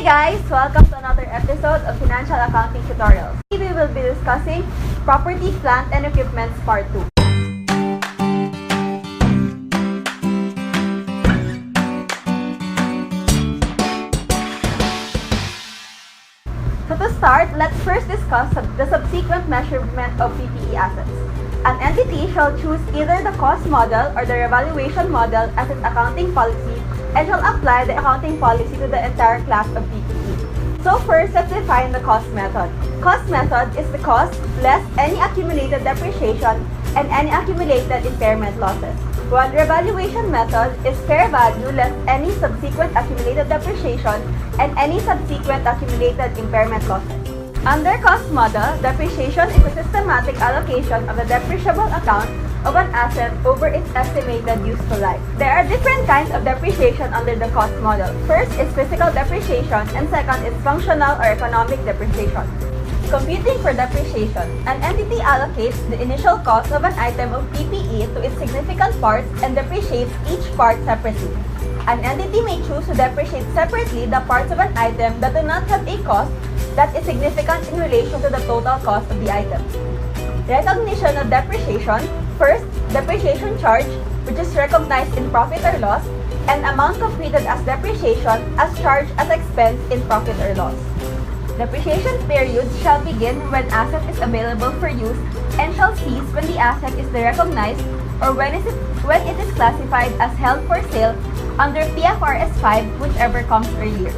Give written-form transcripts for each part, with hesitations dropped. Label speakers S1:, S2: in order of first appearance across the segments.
S1: Hey guys! Welcome to another episode of Financial Accounting Tutorials. Today we will be discussing Property, Plant, and Equipment Part 2. So to start, let's first discuss the subsequent measurement of PPE assets. An entity shall choose either the cost model or the revaluation model as its accounting policy and shall apply the accounting policy to the entire class of PPE. So first, let's define the cost method. Cost method is the cost less any accumulated depreciation and any accumulated impairment losses, while revaluation method is fair value less any subsequent accumulated depreciation and any subsequent accumulated impairment losses. Under cost model, depreciation is a systematic allocation of the depreciable account of an asset over its estimated useful life. There are different kinds of depreciation under the cost model. First is physical depreciation and second is functional or economic depreciation. Computing for depreciation, an entity allocates the initial cost of an item of PPE to its significant parts and depreciates each part separately. An entity may choose to depreciate separately the parts of an item that do not have a cost that is significant in relation to the total cost of the item. Recognition of depreciation. First, depreciation charge, which is recognized in profit or loss, and amount computed as depreciation as charged as expense in profit or loss. Depreciation periods shall begin when asset is available for use and shall cease when the asset is derecognized or when it is classified as held for sale under PFRS 5, whichever comes earlier.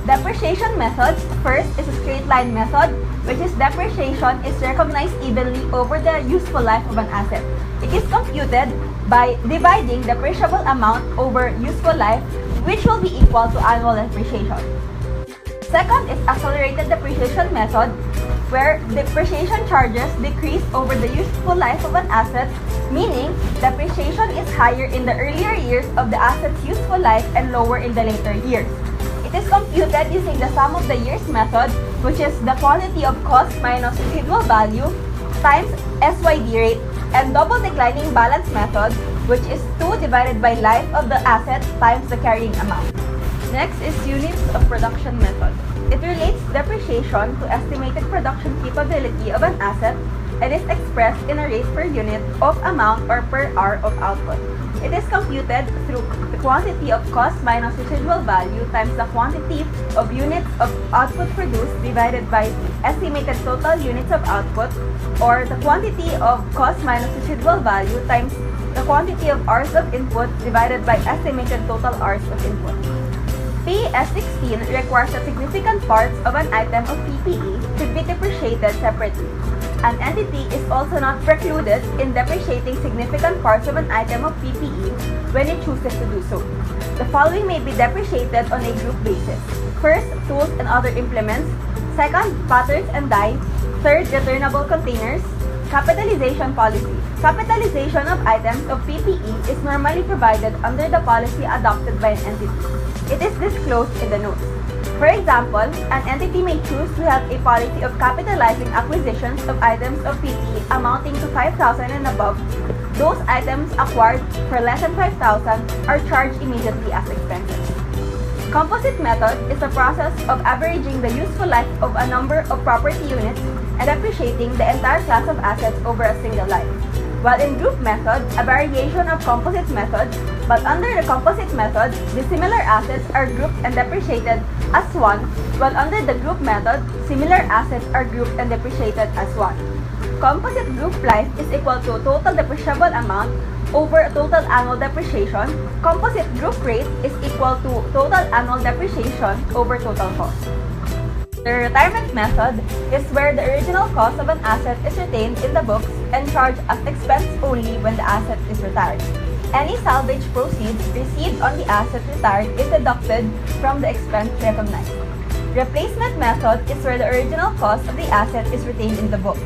S1: Depreciation methods. First is a straight line method, which is depreciation is recognized evenly over the useful life of an asset. It is computed by dividing depreciable amount over useful life, which will be equal to annual depreciation. Second is accelerated depreciation method, where depreciation charges decrease over the useful life of an asset, meaning depreciation is higher in the earlier years of the asset's useful life and lower in the later years. It is computed using the sum of the years method, which is the quantity of cost minus residual value times SYD rate, and double declining balance method, which is 2 divided by life of the asset times the carrying amount. Next is units of production method. It relates depreciation to estimated production capability of an asset and is expressed in a rate per unit of amount or per hour of output. It is computed through the quantity of cost minus residual value times the quantity of units of output produced divided by estimated total units of output, or the quantity of cost minus residual value times the quantity of hours of input divided by estimated total hours of input. PS16 requires that significant parts of an item of PPE should be depreciated separately. An entity is also not precluded in depreciating significant parts of an item of PPE when it chooses to do so. The following may be depreciated on a group basis. First, tools and other implements. Second, patterns and die. Third, returnable containers. Capitalization policy. Capitalization of items of PPE is normally provided under the policy adopted by an entity. It is disclosed in the notes. For example, an entity may choose to have a policy of capitalizing acquisitions of items of PPE amounting to 5,000 and above. Those items acquired for less than 5,000 are charged immediately as expenses. Composite method is the process of averaging the useful life of a number of property units and appreciating the entire class of assets over a single life. While in group method, a variation of composite method, but under the composite method, the similar assets are grouped and depreciated as one, while under the group method, similar assets are grouped and depreciated as one. Composite group life is equal to total depreciable amount over total annual depreciation. Composite group rate is equal to total annual depreciation over total cost. The retirement method is where the original cost of an asset is retained in the books and charged as expense only when the asset is retired. Any salvage proceeds received on the asset retired is deducted from the expense recognized. Replacement method is where the original cost of the asset is retained in the books.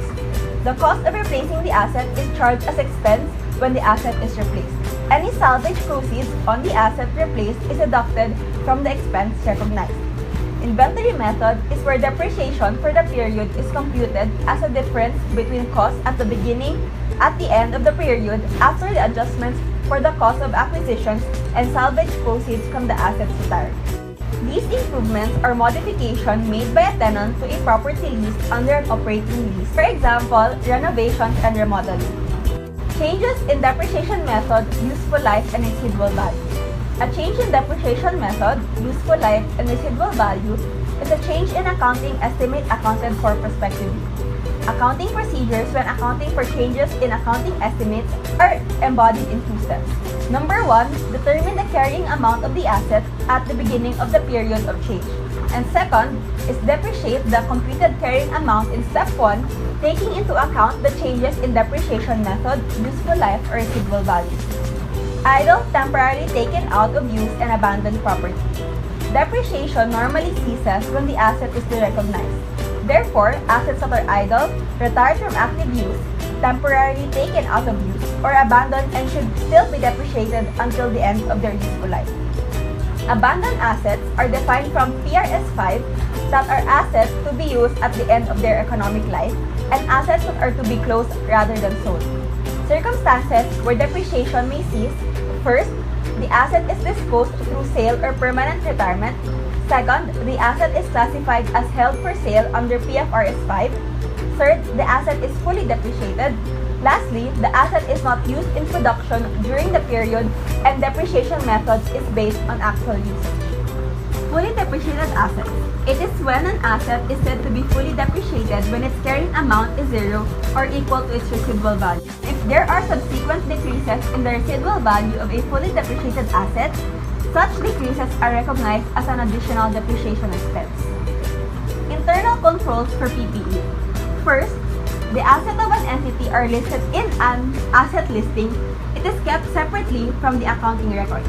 S1: The cost of replacing the asset is charged as expense when the asset is replaced. Any salvage proceeds on the asset replaced is deducted from the expense recognized. Inventory method is where depreciation for the period is computed as a difference between costs at the beginning at the end of the period after the adjustments for the cost of acquisitions and salvage proceeds from the assets retired. These improvements are modifications made by a tenant to a property leased under an operating lease. For example, renovations and remodeling. Changes in depreciation method, useful life, and residual value. A change in depreciation method, useful life, and residual value is a change in accounting estimate accounted for prospectively. Accounting procedures when accounting for changes in accounting estimates are embodied in two steps. Number 1, determine the carrying amount of the asset at the beginning of the period of change. And second is depreciate the computed carrying amount in step 1, taking into account the changes in depreciation method, useful life, or residual value. Idle, temporarily taken out of use and abandoned property. Depreciation normally ceases when the asset is derecognized. Therefore, assets that are idle, retired from active use, temporarily taken out of use, or abandoned and should still be depreciated until the end of their useful life. Abandoned assets are defined from PRS 5 that are assets to be used at the end of their economic life and assets that are to be closed rather than sold. Circumstances where depreciation may cease: first, the asset is disposed through sale or permanent retirement. Second, the asset is classified as held for sale under PFRS 5. Third, the asset is fully depreciated. Lastly, the asset is not used in production during the period and depreciation methods is based on actual use. Fully depreciated assets. It is when an asset is said to be fully depreciated when its carrying amount is 0 or equal to its residual value. If there are subsequent decreases in the residual value of a fully depreciated asset, such decreases are recognized as an additional depreciation expense. Internal controls for PPE. First, the assets of an entity are listed in an asset listing. It is kept separately from the accounting records.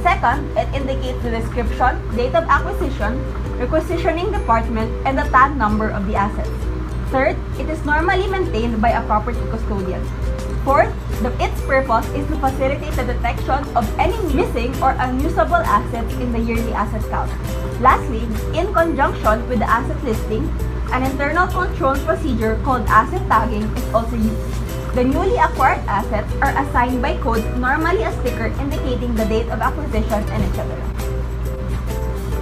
S1: Second, it indicates the description, date of acquisition, requisitioning department, and the TAN number of the assets. Third, it is normally maintained by a property custodian. Fourth, its purpose is to facilitate the detection of any missing or unusable assets in the yearly asset count. Lastly, in conjunction with the asset listing, an internal control procedure called asset tagging is also used. The newly acquired assets are assigned by code, normally a sticker indicating the date of acquisition and etc.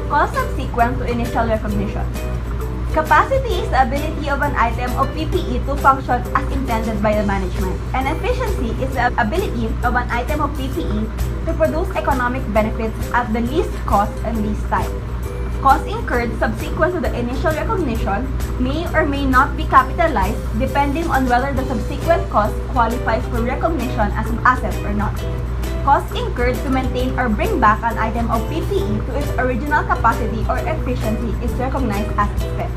S1: Cost subsequent to initial recognition. Capacity is the ability of an item of PPE to function as intended by the management, and efficiency is the ability of an item of PPE to produce economic benefits at the least cost and least time. Costs incurred subsequent to the initial recognition may or may not be capitalized depending on whether the subsequent cost qualifies for recognition as an asset or not. Costs incurred to maintain or bring back an item of PPE to its original capacity or efficiency is recognized as expense.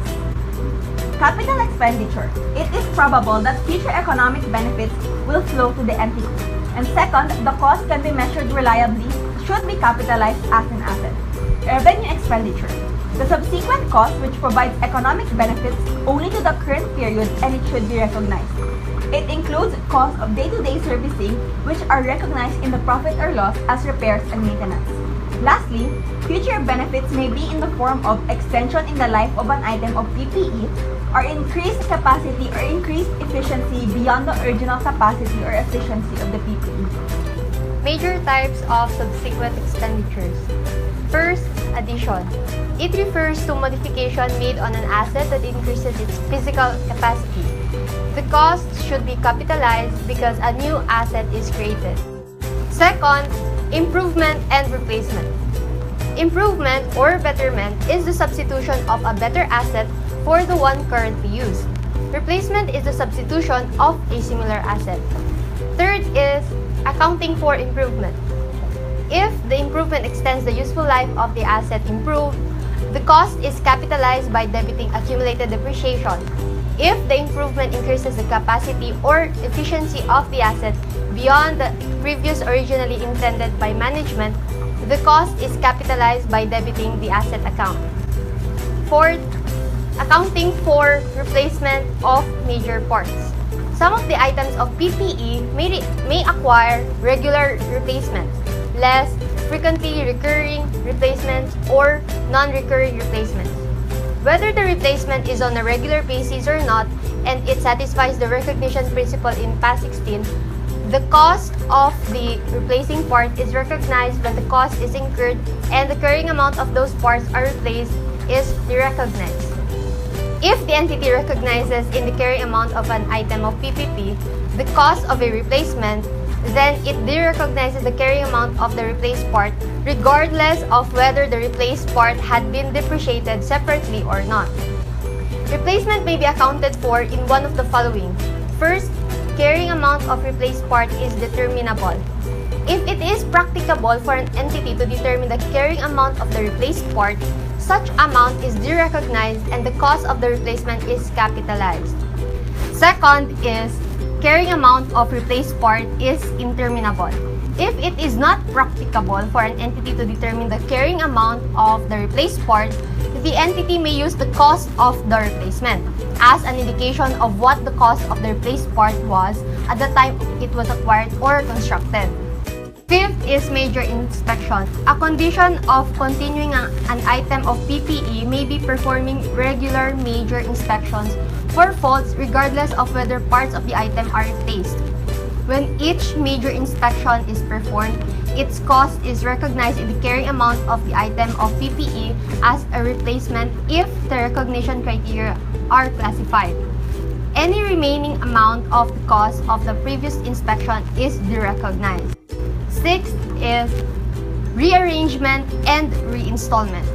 S1: Capital expenditure. It is probable that future economic benefits will flow to the entity. And second, the cost can be measured reliably, should be capitalized as an asset. Revenue expenditure. The subsequent cost which provides economic benefits only to the current period and it should be recognized. It includes costs of day-to-day servicing which are recognized in the profit or loss as repairs and maintenance. Lastly, future benefits may be in the form of extension in the life of an item of PPE or increased capacity or increased efficiency beyond the original capacity or efficiency of the PPE.
S2: Major types of subsequent expenditures. First, addition. It refers to modification made on an asset that increases its physical capacity. The cost should be capitalized because a new asset is created. Second, improvement and replacement. Improvement or betterment is the substitution of a better asset for the one currently used. Replacement is the substitution of a similar asset. Third is accounting for improvement. If the improvement extends the useful life of the asset improved, the cost is capitalized by debiting accumulated depreciation. If the improvement increases the capacity or efficiency of the asset beyond the previous originally intended by management, the cost is capitalized by debiting the asset account. Fourth, accounting for replacement of major parts. Some of the items of PPE may acquire regular replacements, less frequently recurring replacements, or non-recurring replacements. Whether the replacement is on a regular basis or not, and it satisfies the recognition principle in PAS 16, The cost of the replacing part is recognized when the cost is incurred and the carrying amount of those parts are replaced is derecognized. If the entity recognizes in the carrying amount of an item of PPP the cost of a replacement, then it derecognizes the carrying amount of the replaced part regardless of whether the replaced part had been depreciated separately or not. Replacement may be accounted for in one of the following. First, carrying amount of replaced part is determinable. If it is practicable for an entity to determine the carrying amount of the replaced part, such amount is derecognized and the cost of the replacement is capitalized. Second is, carrying amount of replaced part is interminable. If it is not practicable for an entity to determine the carrying amount of the replaced part, the entity may use the cost of the replacement as an indication of what the cost of the replaced part was at the time it was acquired or constructed. Fifth is major inspection. A condition of continuing an item of PPE may be performing regular major inspections for faults regardless of whether parts of the item are replaced. When each major inspection is performed, its cost is recognized in the carrying amount of the item of PPE as a replacement if the recognition criteria are classified. Any remaining amount of the cost of the previous inspection is derecognized. Sixth is rearrangement and reinstallment.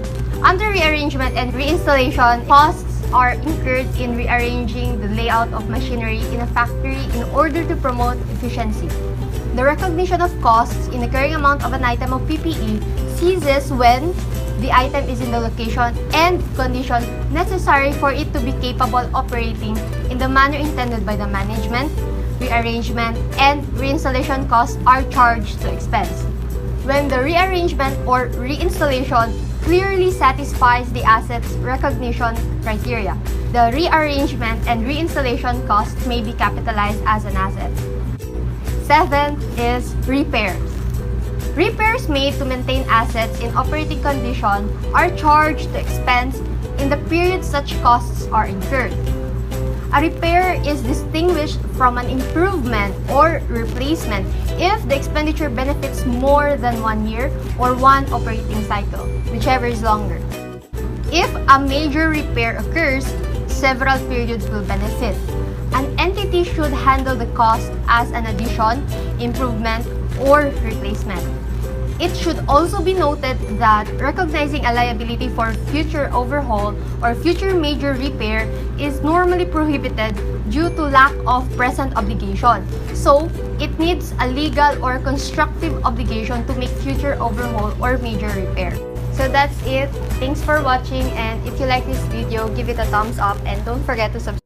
S2: Under rearrangement and reinstallation, costs are incurred in rearranging the layout of machinery in a factory in order to promote efficiency. The recognition of costs in the carrying amount of an item of PPE ceases when the item is in the location and condition necessary for it to be capable operating in the manner intended by the management. Rearrangement and reinstallation costs are charged to expense. When the rearrangement or reinstallation clearly satisfies the asset's recognition criteria, the rearrangement and reinstallation cost may be capitalized as an asset. Seventh is repairs. Repairs made to maintain assets in operating condition are charged to expense in the period such costs are incurred. A repair is distinguished from an improvement or replacement if the expenditure benefits more than 1 year or one operating cycle, whichever is longer. If a major repair occurs, several periods will benefit. An entity should handle the cost as an addition, improvement, or replacement. It should also be noted that recognizing a liability for future overhaul or future major repair is normally prohibited due to lack of present obligation. So, it needs a legal or constructive obligation to make future overhaul or major repair. So that's it. Thanks for watching, and if you like this video, give it a thumbs up and don't forget to subscribe.